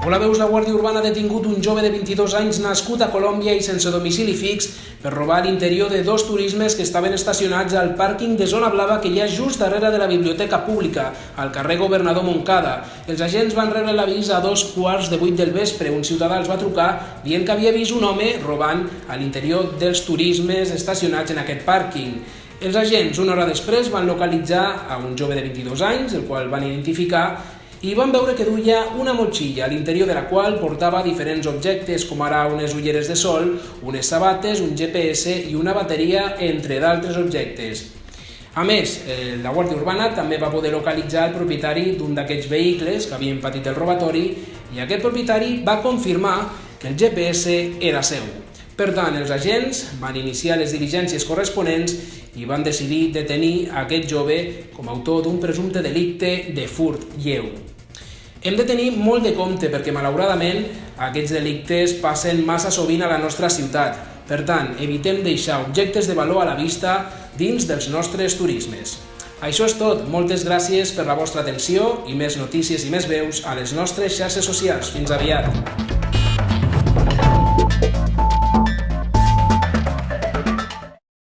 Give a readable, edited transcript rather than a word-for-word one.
Hola, veus, la Guàrdia Urbana ha detingut un jove de 22 anys nascut a Colòmbia i sense domicili fix per robar l'interior de dos turismes que estaven estacionats al pàrquing de Zona Blava que hi ha just darrere de la Biblioteca Pública, al carrer Governador Montcada. Els agents van rebre l'avís a 7:15 del vespre. Un ciutadà els va trucar dient que havia vist un home robant a l'interior dels turismes estacionats en aquest pàrquing. Els agents, una hora després, van localitzar a un jove de 22 anys, el qual van identificar, i van veure que duia una motxilla, a l'interior de la qual portava diferents objectes, com ara unes ulleres de sol, unes sabates, un GPS i una bateria, entre d'altres objectes. A més, la Guàrdia Urbana també va poder localitzar el propietari d'un d'aquests vehicles que havien patit el robatori i aquest propietari va confirmar que el GPS era seu. Per tant, els agents van iniciar les diligències corresponents i van decidir detenir aquest jove com a autor d'un presumpte delicte de furt lleu. Hem de tenir molt de compte perquè, malauradament, aquests delictes passen massa sovint a la nostra ciutat. Per tant, evitem deixar objectes de valor a la vista dins dels nostres turismes. Això és tot. Moltes gràcies per la vostra atenció i més notícies i més veus a les nostres xarxes socials. Fins aviat!